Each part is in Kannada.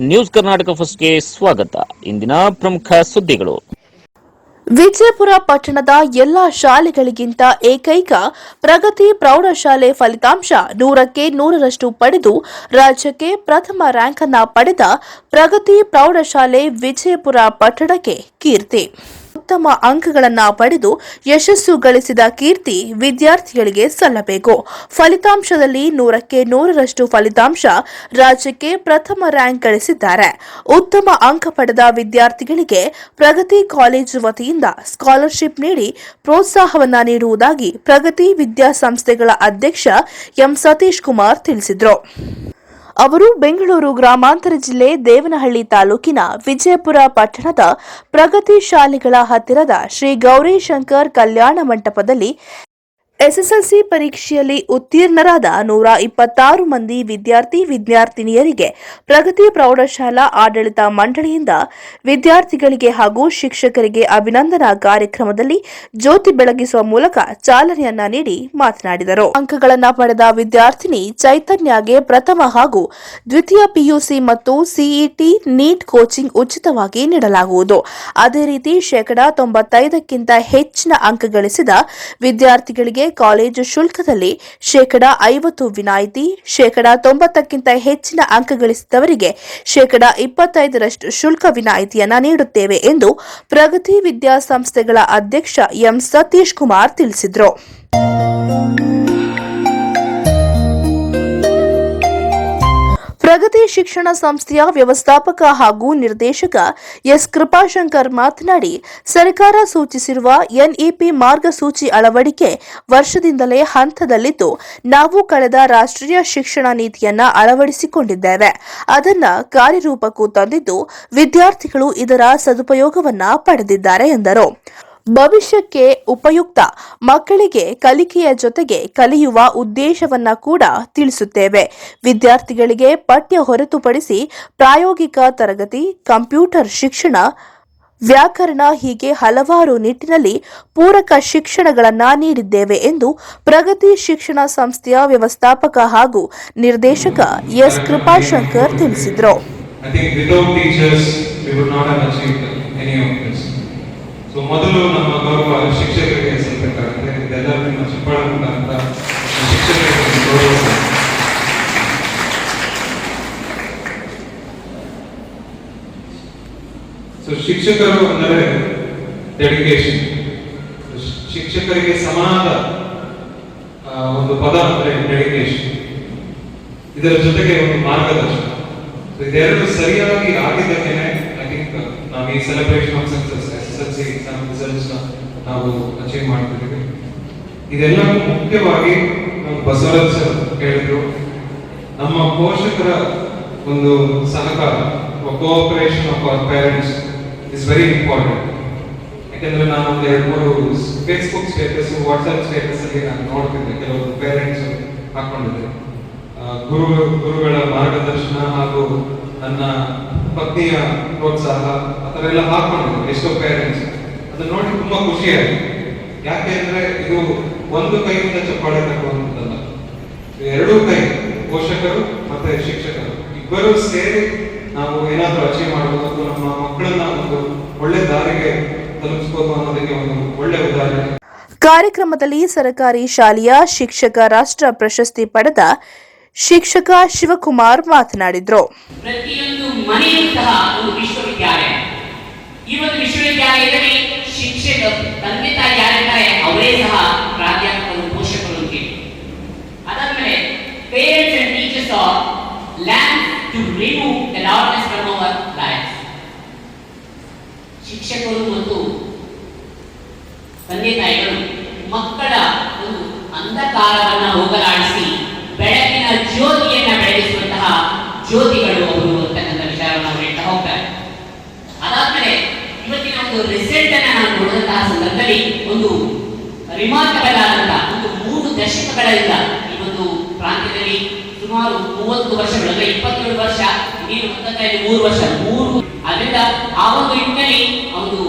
ನ್ಯೂಸ್ ಕರ್ನಾಟಕ ಫಸ್ಟ್ಗೆ ಸ್ವಾಗತ. ಇಂದಿನ ಪ್ರಮುಖ ಸುದ್ದಿಗಳು. ವಿಜಯಪುರ ಪಟ್ಟಣದ ಎಲ್ಲಾ ಶಾಲೆಗಳಿಗಿಂತ ಏಕೈಕ ಪ್ರಗತಿ ಪ್ರೌಢಶಾಲೆ ಫಲಿತಾಂಶ 100ಕ್ಕೆ 100ರಷ್ಟು ಪಡೆದು ರಾಜ್ಯಕ್ಕೆ ಪ್ರಥಮ ರ್ಯಾಂಕ್ ಅನ್ನು ಪಡೆದ ಪ್ರಗತಿ ಪ್ರೌಢಶಾಲೆ ವಿಜಯಪುರ ಪಟ್ಟಣಕ್ಕೆ ಕೀರ್ತಿ. ಉತ್ತಮ ಅಂಕಗಳನ್ನು ಪಡೆದು ಯಶಸ್ಸು ಗಳಿಸಿದ ಕೀರ್ತಿ ವಿದ್ಯಾರ್ಥಿಗಳಿಗೆ ಸಲ್ಲಬೇಕು. ಫಲಿತಾಂಶದಲ್ಲಿ 100ಕ್ಕೆ 100ರಷ್ಟು ಫಲಿತಾಂಶ ರಾಜ್ಯಕ್ಕೆ ಪ್ರಥಮ ರ್ಯಾಂಕ್ ಗಳಿಸಿದ್ದಾರೆ. ಉತ್ತಮ ಅಂಕ ಪಡೆದ ವಿದ್ಯಾರ್ಥಿಗಳಿಗೆ ಪ್ರಗತಿ ಕಾಲೇಜು ವತಿಯಿಂದ ಸ್ಕಾಲರ್ಶಿಪ್ ನೀಡಿ ಪ್ರೋತ್ಸಾಹವನ್ನ ನೀಡುವುದಾಗಿ ಪ್ರಗತಿ ವಿದ್ಯಾಸಂಸ್ಥೆಗಳ ಅಧ್ಯಕ್ಷ ಎಂ ಸತೀಶ್ ಕುಮಾರ್ ತಿಳಿಸಿದರು. ಅವರು ಬೆಂಗಳೂರು ಗ್ರಾಮಾಂತರ ಜಿಲ್ಲೆ ದೇವನಹಳ್ಳಿ ತಾಲೂಕಿನ ವಿಜಯಪುರ ಪಟ್ಟಣದ ಪ್ರಗತಿ ಶಾಲೆಗಳ ಹತ್ತಿರದ ಶ್ರೀ ಗೌರೀಶಂಕರ್ ಕಲ್ಯಾಣ ಮಂಟಪದಲ್ಲಿ ಎಸ್ಎಸ್ಎಲ್ಸಿ ಪರೀಕ್ಷೆಯಲ್ಲಿ ಉತ್ತೀರ್ಣರಾದ 126 ಮಂದಿ ವಿದ್ಯಾರ್ಥಿನಿಯರಿಗೆ ಪ್ರಗತಿ ಪ್ರೌಢಶಾಲಾ ಆಡಳಿತ ಮಂಡಳಿಯಿಂದ ವಿದ್ಯಾರ್ಥಿಗಳಿಗೆ ಹಾಗೂ ಶಿಕ್ಷಕರಿಗೆ ಅಭಿನಂದನಾ ಕಾರ್ಯಕ್ರಮದಲ್ಲಿ ಜ್ಯೋತಿ ಬೆಳಗಿಸುವ ಮೂಲಕ ಚಾಲನೆಯನ್ನ ನೀಡಿ ಮಾತನಾಡಿದರು. ಅಂಕಗಳನ್ನು ಪಡೆದ ವಿದ್ಯಾರ್ಥಿನಿ ಚೈತನ್ಯಗೆ ಪ್ರಥಮ ಹಾಗೂ ದ್ವಿತೀಯ ಪಿಯುಸಿ ಮತ್ತು ಸಿಇಟಿ ನೀಟ್ ಕೋಚಿಂಗ್ ಉಚಿತವಾಗಿ ನೀಡಲಾಗುವುದು. ಅದೇ ರೀತಿ 95%ಕ್ಕಿಂತ ಹೆಚ್ಚಿನ ಅಂಕ ಗಳಿಸಿದ ವಿದ್ಯಾರ್ಥಿಗಳಿಗೆ ಕಾಲೇಜು ಶುಲ್ಕದಲ್ಲಿ 50% ವಿನಾಯಿತಿ, 90%ಕ್ಕಿಂತ ಹೆಚ್ಚಿನ ಅಂಕ ಗಳಿಸಿದವರಿಗೆ 25% ಶುಲ್ಕ ವಿನಾಯಿತಿಯನ್ನ ನೀಡುತ್ತೇವೆ ಎಂದು ಪ್ರಗತಿ ವಿದ್ಯಾಸಂಸ್ಥೆಗಳ ಅಧ್ಯಕ್ಷ ಎಂ ಸತೀಶ್ ಕುಮಾರ್ ತಿಳಿಸಿದರು. ಪ್ರಗತಿ ಶಿಕ್ಷಣ ಸಂಸ್ಥೆಯ ವ್ಯವಸ್ಥಾಪಕ ಹಾಗೂ ನಿರ್ದೇಶಕ ಎಸ್ ಕೃಪಾಶಂಕರ್ ಮಾತನಾಡಿ, ಸರ್ಕಾರ ಸೂಚಿಸಿರುವ ಎನ್ಇಪಿ ಮಾರ್ಗಸೂಚಿ ಅಳವಡಿಕೆ ವರ್ಷದಿಂದಲೇ ಹಂತದಲ್ಲಿದ್ದು, ನಾವು ಕಳೆದ ರಾಷ್ಟ್ರೀಯ ಶಿಕ್ಷಣ ನೀತಿಯನ್ನ ಅಳವಡಿಸಿಕೊಂಡಿದ್ದೇವೆ. ಅದನ್ನ ಕಾರ್ಯರೂಪಕ್ಕೂ ತಂದಿದ್ದು, ವಿದ್ಯಾರ್ಥಿಗಳು ಇದರ ಸದುಪಯೋಗವನ್ನ ಪಡೆದಿದ್ದಾರೆ ಎಂದರು. ಭವಿಷ್ಯಕ್ಕೆ ಉಪಯುಕ್ತ ಮಕ್ಕಳಿಗೆ ಕಲಿಕೆಯ ಜೊತೆಗೆ ಕಲಿಯುವ ಉದ್ದೇಶವನ್ನ ಕೂಡ ತಿಳಿಸುತ್ತೇವೆ. ವಿದ್ಯಾರ್ಥಿಗಳಿಗೆ ಪಠ್ಯ ಹೊರತುಪಡಿಸಿ ಪ್ರಾಯೋಗಿಕ ತರಗತಿ, ಕಂಪ್ಯೂಟರ್ ಶಿಕ್ಷಣ, ವ್ಯಾಕರಣ ಹೀಗೆ ಹಲವಾರು ನಿಟ್ಟಿನಲ್ಲಿ ಪೂರಕ ಶಿಕ್ಷಣಗಳನ್ನು ನೀಡಿದ್ದೇವೆ ಎಂದು ಪ್ರಗತಿ ಶಿಕ್ಷಣ ಸಂಸ್ಥೆಯ ವ್ಯವಸ್ಥಾಪಕ ಹಾಗೂ ನಿರ್ದೇಶಕ ಎಸ್ ಕೃಪಾಶಂಕರ್ ತಿಳಿಸಿದರು. ಮೊದಲು ನಮ್ಮ ಗೌರವ ಶಿಕ್ಷಕರಿಗೆ ಸಲ್ಲಬೇಕಾಗುತ್ತೆ. ಇದೆಲ್ಲರೂ ನಿಮ್ಮ ಚಪ್ಪಾಳೆ ಮುಖಾಂತರ ಶಿಕ್ಷಕರಿಗೆ ಗೌರವ. ಶಿಕ್ಷಕರು ಅಂದರೆ ಡೆಡಿಕೇಶನ್. ಶಿಕ್ಷಕರಿಗೆ ಸಮಾನದ ಒಂದು ಪದ ಅಂದರೆ ಡೆಡಿಕೇಶನ್. ಇದರ ಜೊತೆಗೆ ಒಂದು ಮಾರ್ಗದರ್ಶನ. ಇದೆರಡು ಸರಿಯಾಗಿ ಆಗಿದ್ದಕ್ಕೇನೆ ಐ ಥಿಂಕ್ ನಾವು ಈ celebration of success SSLC exam results ನಾವು ಅಚೀವ್ ಮಾಡ್ತಿದ್ದೀವಿ. ಇದೆಲ್ಲ ಮುಖ್ಯವಾಗಿ ನಮ್ಮ ಬಸವರಾಜ್ ಸರ್ ಹೇಳಿದ್ರು, ನಮ್ಮ ಪೋಷಕರ ಒಂದು ಸಹಕಾರ, cooperation of our parents is very important. ಯಾಕಂದ್ರೆ ನಾನು ಒಂದು 2-3 ಫೇಸ್ಬುಕ್ ಸ್ಟೇಟಸ್, ವಾಟ್ಸ್ಆಪ್ ಸ್ಟೇಟಸ್ ಅಲ್ಲಿ ನಾನು ನೋಡ್ತಿದ್ದೆ, ಕೆಲವರು ಪೇರೆಂಟ್ಸ್ ಹಾಕೊಂಡಿದ್ರು ಗುರುಗಳ ಮಾರ್ಗದರ್ಶನ ಹಾಗೂ ನನ್ನ ಪತ್ನಿಯ ಪ್ರೋತ್ಸಾಹ ಆ ಥರ ಎಲ್ಲ ಹಾಕೊಂಡಿದ್ರು ಎಷ್ಟೋ ಪೇರೆಂಟ್ಸ್. ಅದನ್ನ ನೋಡಿ ತುಂಬಾ ಖುಷಿಯಾಗಿದೆ. ಯಾಕೆ ಅಂದ್ರೆ ಇದು ಒಂದು ಕೈಯಿಂದ ಚಪ್ಪಾಳೆ ತಗೊಳ್ಳೋದಲ್ಲ, ಎರಡೂ ಕೈ, ಪೋಷಕರು ಮತ್ತೆ ಶಿಕ್ಷಕರು ಇಬ್ಬರು ಸೇರಿ ನಾವು ಏನಾದ್ರೂ ಅಚೀವ್ ಮಾಡಬಹುದು, ನಮ್ಮ ಮಕ್ಕಳನ್ನ ಒಂದು ಒಳ್ಳೆ ದಾರಿಗೆ ತಲುಪಿಸಬಹುದು ಅನ್ನೋದಕ್ಕೆ ಒಂದು ಒಳ್ಳೆ ಉದಾಹರಣೆ. ಕಾರ್ಯಕ್ರಮದಲ್ಲಿ ಸರ್ಕಾರಿ ಶಾಲೆಯ ಶಿಕ್ಷಕ ರಾಷ್ಟ್ರ ಪ್ರಶಸ್ತಿ ಪಡೆದ ಶಿಕ್ಷಕ ಶಿವಕುಮಾರ್ ಮಾತನಾಡಿದರು. ಪ್ರತಿಯೊಂದು ಮನೆಯೂ ಸಹ ಒಂದು ವಿಶ್ವವಿದ್ಯಾಲಯ. ಈ ಒಂದು ವಿಶ್ವವಿದ್ಯಾಲಯದಲ್ಲಿ ಶಿಕ್ಷಕ ತಂದೆ ತಾಯಿ ಯಾರಿದ್ದಾರೆ ಅವರೇ ಸಹ ಪ್ರಾಧ್ಯಾಪಕರು, ಪೋಷಕರು ಅಂತ. ಅದಾದ್ಮೇಲೆ parents and teachers are lamp to remove the darkness from our lifes. ಶಿಕ್ಷಕರು ಮತ್ತು ತಂದೆ ತಾಯಿಗಳು ಮಕ್ಕಳ ಒಂದು ಅಂಧಕಾರವನ್ನು ಹೋಗಲಾಡಿಸಿ ಬೆಳಕಿನ ಜ್ಯೋತಿಯನ್ನ ಬೆಳಗಿಸುವಂತಹ ಜ್ಯೋತಿಗಳು ಅವರು ಅಂತಕ್ಕಂಥ ವಿಚಾರವನ್ನು ಅವರು ಹೇಳ್ತಾ ಹೋಗ್ತಾರೆ. ಅದಾದ್ಮೇಲೆ ಇವತ್ತಿನ ಒಂದು ರಿಸಲ್ಟ್ ಅನ್ನ ನಾವು ನೋಡಿದಂತಹ ಸಂದರ್ಭದಲ್ಲಿ ಒಂದು ರಿಮಾರ್ಕಬಲ್ ಆದಂತಹ ಒಂದು 3 ದಶಕಗಳಿಂದ ಈ ಒಂದು ಪ್ರಾಂತ್ಯದಲ್ಲಿ ಸುಮಾರು 30 ವರ್ಷಗಳು, 27 ವರ್ಷ, ನೀನು 3 ವರ್ಷ, ಅದರಿಂದ ಆ ಒಂದು ನಿಟ್ಟಿನಲ್ಲಿ ಒಂದು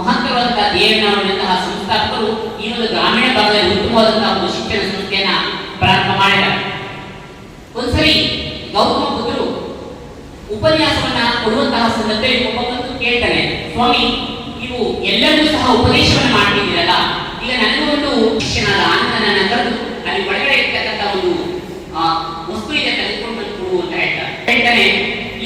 ಮಹತ್ತರವಾದಂತಹ ಧ್ಯೇಯವನ್ನು ಹೊಂದಿದಂತಹ ಸಂಸ್ಥಾಪಕರು ಈ ಒಂದು ಗ್ರಾಮೀಣ ಭಾಗದಲ್ಲಿ ಉತ್ತಮವಾದಂತಹ ಒಂದು ಶಿಕ್ಷಣ ಸಂಸ್ಥೆಯನ್ನ ಪ್ರಾರಂಭ ಮಾಡಿದ್ದಾರೆ. ಒಂದ್ಸರಿ ಗೌತಮ ಬುದ್ಧರು ಉಪನ್ಯಾಸವನ್ನ ಕೊಡುವಂತಹ ಸಂದರ್ಭದಲ್ಲಿ ಒಬ್ಬ ಬಂದು ಕೇಳ್ತಾನೆ, ಸ್ವಾಮಿ ನೀವು ಎಲ್ಲರಿಗೂ ಸಹ ಉಪದೇಶವನ್ನ ಮಾಡ್ತಿದ್ದೀರಲ್ಲ, ಈಗ ನನಗೂ ಒಂದು ಶಿಷ್ಯನಾದ ಆನಂದನನ್ನ ಕರೆದು ಅಲ್ಲಿ ಒಳಗಡೆ ಇರ್ತಕ್ಕಂಥ ಒಂದು ವಸ್ತು ಇದೆ ತೆಗೆದುಕೊಂಡು ಬಂದು ಕೊಡು ಅಂತ ಹೇಳ್ತಾನೆ.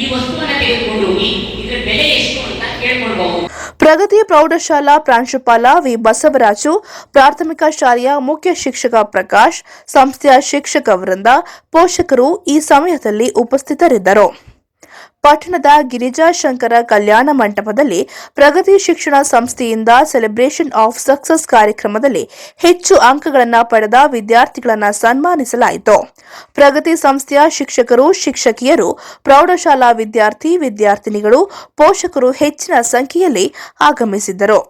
ಈ ವಸ್ತುವನ್ನ ತೆಗೆದುಕೊಂಡು ಹೋಗಿ ಇದ್ರ ಬೆಲೆ ಎಷ್ಟು ಅಂತ ಕೇಳ್ಕೊಳ್ಬಹುದು. ಪ್ರಗತಿ ಪ್ರೌಢಶಾಲಾ ಪ್ರಾಂಶುಪಾಲ ವಿ ಬಸವರಾಜು, ಪ್ರಾಥಮಿಕ ಶಾಲೆಯ ಮುಖ್ಯ ಶಿಕ್ಷಕ ಪ್ರಕಾಶ್, ಸಂಸ್ಥೆಯ ಶಿಕ್ಷಕ ವೃಂದ, ಪೋಷಕರು ಈ ಸಮಯದಲ್ಲಿ ಉಪಸ್ಥಿತರಿದ್ದರು. ಪಟ್ಟಣದ ಗಿರಿಜಾಶಂಕರ ಕಲ್ಯಾಣ ಮಂಟಪದಲ್ಲಿ ಪ್ರಗತಿ ಶಿಕ್ಷಣ ಸಂಸ್ಥೆಯಿಂದ ಸೆಲೆಬ್ರೇಷನ್ ಆಫ್ ಸಕ್ಸಸ್ ಕಾರ್ಯಕ್ರಮದಲ್ಲಿ ಹೆಚ್ಚು ಅಂಕಗಳನ್ನು ಪಡೆದ ವಿದ್ಯಾರ್ಥಿಗಳನ್ನು ಸನ್ಮಾನಿಸಲಾಯಿತು. ಪ್ರಗತಿ ಸಂಸ್ಥೆಯ ಶಿಕ್ಷಕರು, ಶಿಕ್ಷಕಿಯರು, ಪ್ರೌಢಶಾಲಾ ವಿದ್ಯಾರ್ಥಿ, ವಿದ್ಯಾರ್ಥಿನಿಗಳು, ಪೋಷಕರು ಹೆಚ್ಚಿನ ಸಂಖ್ಯೆಯಲ್ಲಿ ಆಗಮಿಸಿದ್ದರು.